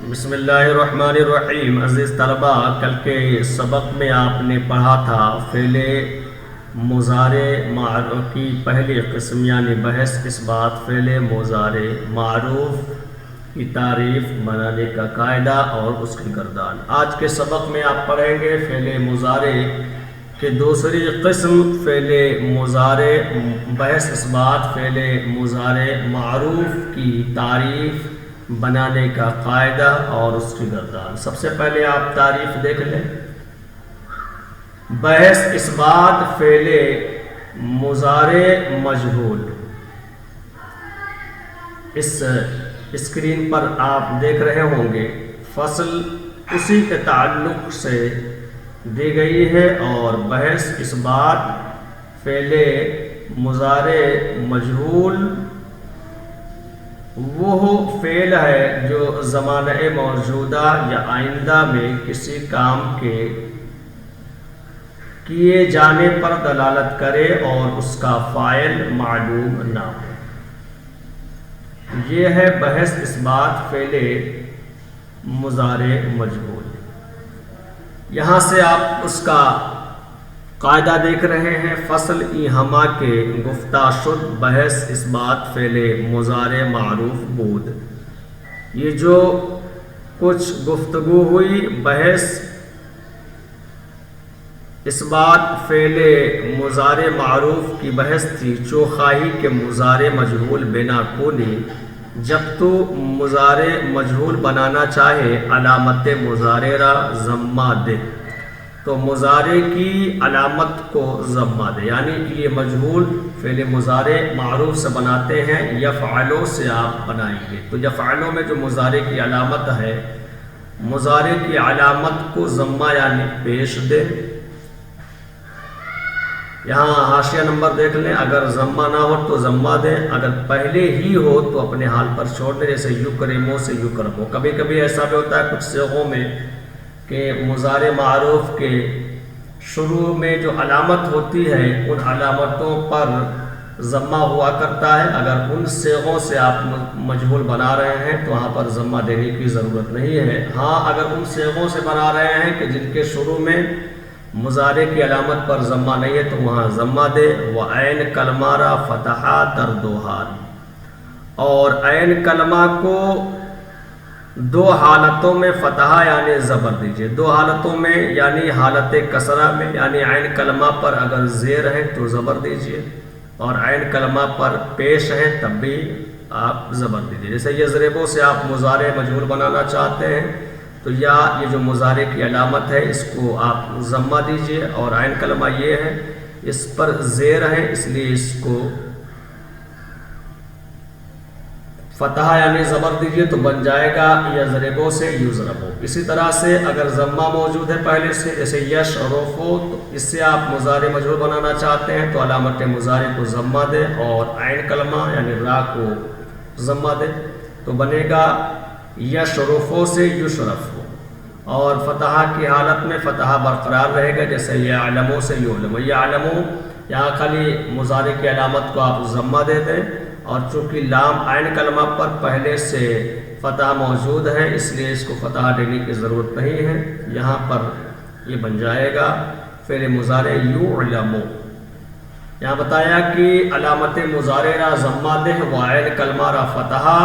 بسم اللہ الرحمن الرحیم۔ عزیز طلبہ، کل کے سبق میں آپ نے پڑھا تھا فعل مضارع معروف کی پہلی قسم یعنی بحث اس بات فعل مضارع معروف کی تعریف بنانے کا قاعدہ اور اس کی گردان۔ آج کے سبق میں آپ پڑھیں گے فعل مضارع کہ دوسری قسم فعل مضارع بحث اس بات فعل مضارع معروف کی تعریف بنانے کا قاعدہ اور اس کی گردان۔ سب سے پہلے آپ تعریف دیکھ لیں۔ بحث اس بات فعل مضارع مجہول، اس اسکرین پر آپ دیکھ رہے ہوں گے، فصل اسی کے تعلق سے دی گئی ہے اور بحث اس بات فعل مضارع مجہول وہ فعل ہے جو زمانہ موجودہ یا آئندہ میں کسی کام کے کیے جانے پر دلالت کرے اور اس کا فاعل معلوم نہ ہو۔ یہ ہے بحث اس بات فعل مضارع مجہول۔ یہاں سے آپ اس کا قاعدہ دیکھ رہے ہیں، فصل ہما کے گفتہ شد بحث اس بات فعل مضارع معروف بود۔ یہ جو کچھ گفتگو ہوئی بحث اس بات فعل مضارع معروف کی بحث تھی، چو خواہی کے مضارع مجہول بنا کونی، جب تو مضارع مجہول بنانا چاہے علامت مضارع را ضمہ دے تو مضارع کی علامت کو ضمہ دے، یعنی یہ مجہول فعل مضارع معروف سے بناتے ہیں، یفعلو سے آپ بنائیں گے تو یفعلو میں جو مضارع کی علامت ہے، مضارع کی علامت کو ضمہ یعنی پیش دے۔ یہاں حاشیہ نمبر دیکھ لیں، اگر ضمہ نہ ہو تو ضمہ دیں، اگر پہلے ہی ہو تو اپنے حال پر چھوڑ دیں، جیسے یکرمو سے یکرمو۔ کبھی کبھی ایسا بھی ہوتا ہے کچھ صیغوں میں کہ مضارع معروف کے شروع میں جو علامت ہوتی ہے ان علامتوں پر ضمہ ہوا کرتا ہے، اگر ان صیغوں سے آپ مجہول بنا رہے ہیں تو وہاں پر ضمہ دینے کی ضرورت نہیں ہے۔ ہاں اگر ان صیغوں سے بنا رہے ہیں کہ جن کے شروع میں مضارع کی علامت پر ضمہ نہیں ہے تو وہاں ضمہ دے۔ وعین کلمہ را فتحہ در دو حال، اور عین کلمہ کو دو حالتوں میں فتحہ یعنی زبر دیجئے۔ دو حالتوں میں یعنی حالت کسرہ میں، یعنی عین کلمہ پر اگر زیر ہے تو زبر دیجئے اور عین کلمہ پر پیش ہے تب بھی آپ زبر دیجئے۔ جیسے یضربو سے آپ مضارع مجہول بنانا چاہتے ہیں تو یا یہ جو مضارع کی علامت ہے اس کو آپ ضمہ دیجئے، اور عین کلمہ یہ ہے اس پر زیر ہے اس لیے اس کو فتحہ یعنی زبر دیجئے تو بن جائے گا یضربو سے یضربو۔ اسی طرح سے اگر ضمہ موجود ہے پہلے سے، جیسے یشرفو، تو اس سے آپ مضارع مجہول بنانا چاہتے ہیں تو علامت مضارع کو ضمہ دے اور عین کلمہ یعنی را کو ضمہ دے تو بنے گا یشرفو سے یشرفو، اور فتحہ کی حالت میں فتحہ برقرار رہے گا، جیسے یعلمو سے یعلمو۔ یعلمو یہاں خالی مضارع کی علامت کو آپ ضمہ دے دیں، اور چونکہ لام عین کلمہ پر پہلے سے فتح موجود ہے اس لیے اس کو فتح دینے کی ضرورت نہیں ہے، یہاں پر یہ بن جائے گا فعل مضارع یعلمو۔ یہاں بتایا کہ علامت مضارع را ضمہ دے، وعین کلمہ را فتحہ،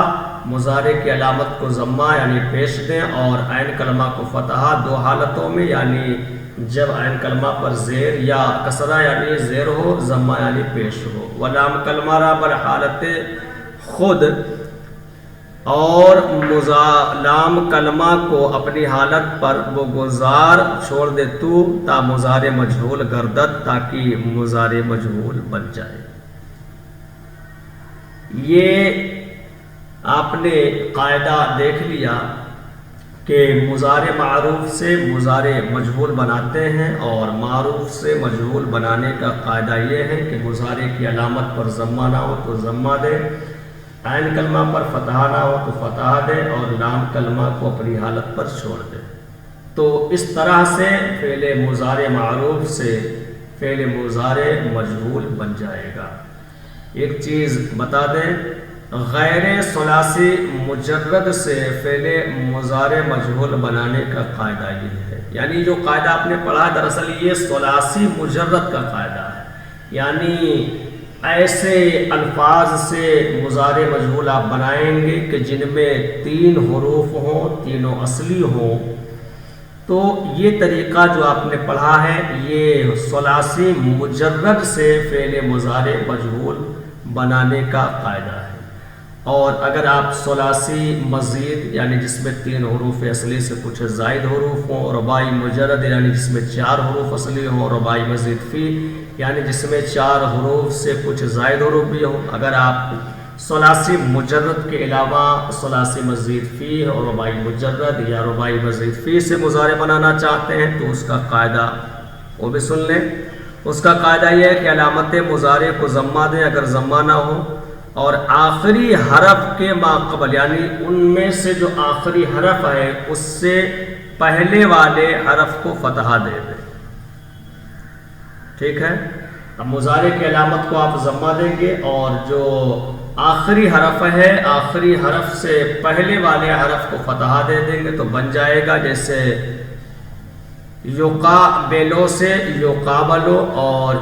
مضارع کی علامت کو ضمہ یعنی پیش دیں اور عین کلمہ کو فتحہ دو حالتوں میں، یعنی جب عین کلمہ پر زیر یا کسرہ یعنی زیر ہو، ضمہ یعنی پیش ہو۔ ولام کلمہ را بر حالت خود، اور لام کلمہ کو اپنی حالت پر وہ گزار چھوڑ دے تو تا مضارع مجہول گردد، تاکہ مضارع مجہول بن جائے۔ یہ آپ نے قاعدہ دیکھ لیا کہ مضارع معروف سے مضارع مجہول بناتے ہیں، اور معروف سے مجہول بنانے کا قاعدہ یہ ہے کہ مضارع کی علامت پر ضمہ نہ ہو تو ضمہ دے، عین کلمہ پر فتحہ نہ ہو تو فتحہ دے، اور لام کلمہ کو اپنی حالت پر چھوڑ دے۔ تو اس طرح سے فعل مضارع معروف سے فعل مضارع مجہول بن جائے گا۔ ایک چیز بتا دیں غیر ثلاثی مجرد سے فعل مضارع مجہول بنانے کا قاعدہ یہ ہے، یعنی جو قاعدہ آپ نے پڑھا دراصل یہ ثلاثی مجرد کا قاعدہ ہے، یعنی ایسے الفاظ سے مضارع مجہول آپ بنائیں گے کہ جن میں 3 حروف ہوں، تینوں اصلی ہوں۔ تو یہ طریقہ جو آپ نے پڑھا ہے یہ ثلاثی مجرد سے فعل مضارع مجہول بنانے کا قاعدہ ہے۔ اور اگر آپ ثلاثی مزید یعنی جس میں 3 حروف اصلی سے کچھ زائد حروف ہوں، رباعی مجرد یعنی جس میں 4 حروف اصلی ہوں، رباعی مزید فی یعنی جس میں 4 حروف سے کچھ زائد حروف بھی ہوں، اگر آپ ثلاثی مجرد کے علاوہ ثلاثی مزید فی اور رباعی مجرد یا رباعی مزید فی سے مضارع بنانا چاہتے ہیں تو اس کا قاعدہ وہ بھی سن لیں۔ اس کا قاعدہ یہ ہے کہ علامت مضارع کو ضمہ دیں اگر ضمہ نہ ہو، اور آخری حرف کے ماقبل یعنی ان میں سے جو آخری حرف ہے اس سے پہلے والے حرف کو فتحہ دے دیں۔ ٹھیک ہے، اب مضارع کی علامت کو آپ ضمہ دیں گے اور جو آخری حرف ہے آخری حرف سے پہلے والے حرف کو فتحہ دے دیں گے تو بن جائے گا جیسے یقابلو سے یقابلو اور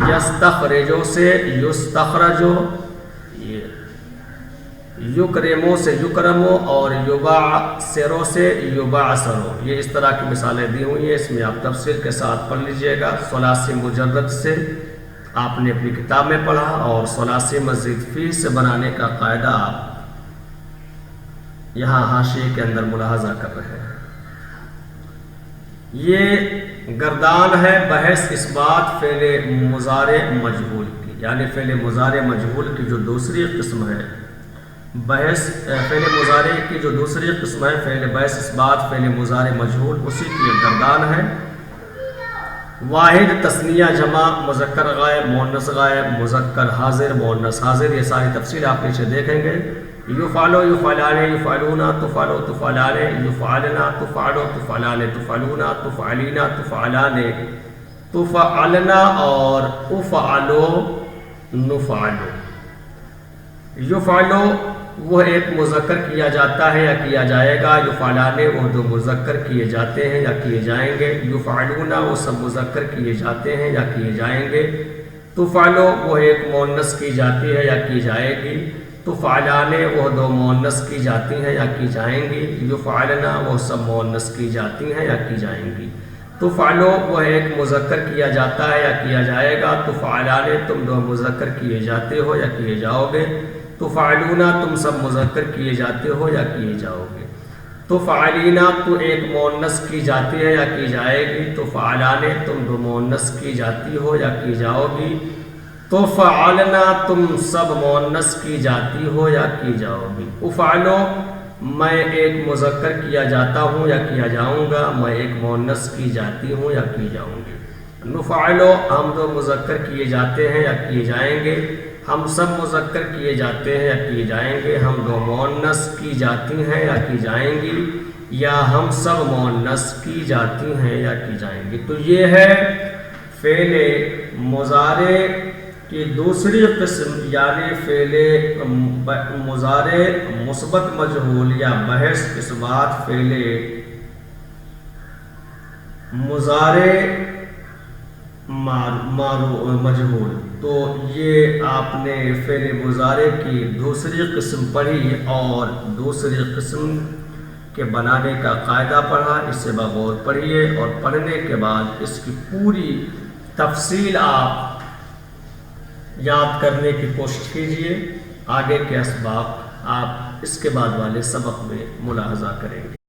یستخرجو سے یستخرجو، یکرمو سے یکرمو اور یبعثرو سے یبعثرو۔ یہ اس طرح کی مثالیں دی ہوئی ہیں، اس میں آپ تفصیل کے ساتھ پڑھ لیجئے گا۔ ثلاثی مجرد سے آپ نے اپنی کتاب میں پڑھا اور ثلاثی مزید فی سے بنانے کا قاعدہ آپ یہاں حاشیے کے اندر ملاحظہ کر رہے ہیں۔ یہ گردان ہے بحث اس بات فعل مضارع مجہول کی، یعنی فعل مضارع مجہول کی جو دوسری قسم ہے، بحث فعل مضارع کی جو دوسری قسم ہے فعل بحث اس بات فعل مضارع مجہول، اسی کی ایک گردان ہے۔ واحد، تثنیہ، جمع، مذکر غائب، مؤنث غائب، مذکر حاضر، مؤنث حاضر، یہ ساری تفصیل آپ نیچے دیکھیں گے۔ یفعلو، یفعلانے، یفعلونا، تفعلو، تفعلانے، یفعلنا، تفعلو، تفعلانے، تفعلونا، تفعلینا، تفعلانے، تفعلنا اور افعلو، نفعلو۔ یفعلو وہ ایک مذکر کیا جاتا ہے یا کیا جائے گا، یفعلانے وہ 2 مذکر کیے جاتے ہیں یا کیے جائیں گے، یفعلونا وہ سب مذکر کیے جاتے ہیں یا کیے جائیں گے، تفعلو وہ ایک مؤنث کی جاتی ہے یا کی جائے گی، تفعلانے وہ 2 مؤنث کی جاتی ہیں یا کی جائیں گی، یفعلنا وہ سب مؤنث کی جاتی ہیں یا کی جائیں گی، تفعلو وہ ایک مذکر کیا جاتا ہے یا کیا جائے گا، تفعلانے تم 2 مذکر کیے جاتے ہو یا کیے جاؤ گے، تفعلونا تم سب مذکر کیے جاتے ہو یا کیے جاؤ گے، تفعلینا تو ایک مؤنث کی جاتی ہے یا کی جائے گی، تفعلانے تم 2 مؤنث کی جاتی ہو یا کی جاؤ گی، تفعلنا تم سب مؤنث کی جاتی ہو یا کی جاؤ گی، افعلو میں ایک مذکر کیا جاتا ہوں یا کیا جاؤں گا، میں ایک مؤنث کی جاتی ہوں یا کی جاؤں گی، نفعلو ہم 2 مذکر کیے جاتے ہیں یا کیے جائیں گے، ہم سب مذکر کیے جاتے ہیں یا کیے جائیں گے، ہم 2 مؤنث کی جاتی ہیں یا کی جائیں گی، یا ہم سب مؤنث کی جاتی ہیں یا کی جائیں گی۔ تو یہ ہے فعل مضارع کی دوسری قسم، یعنی فعل مضارع مثبت مجہول یا بحث اس بات فعل مضارع مجہول۔ تو یہ آپ نے فعل مضارع کی دوسری قسم پڑھی اور دوسری قسم کے بنانے کا قاعدہ پڑھا، اسے بغور پڑھیے اور پڑھنے کے بعد اس کی پوری تفصیل آپ یاد کرنے کی کوشش کیجیے۔ آگے کے اسباق آپ اس کے بعد والے سبق میں ملاحظہ کریں گے۔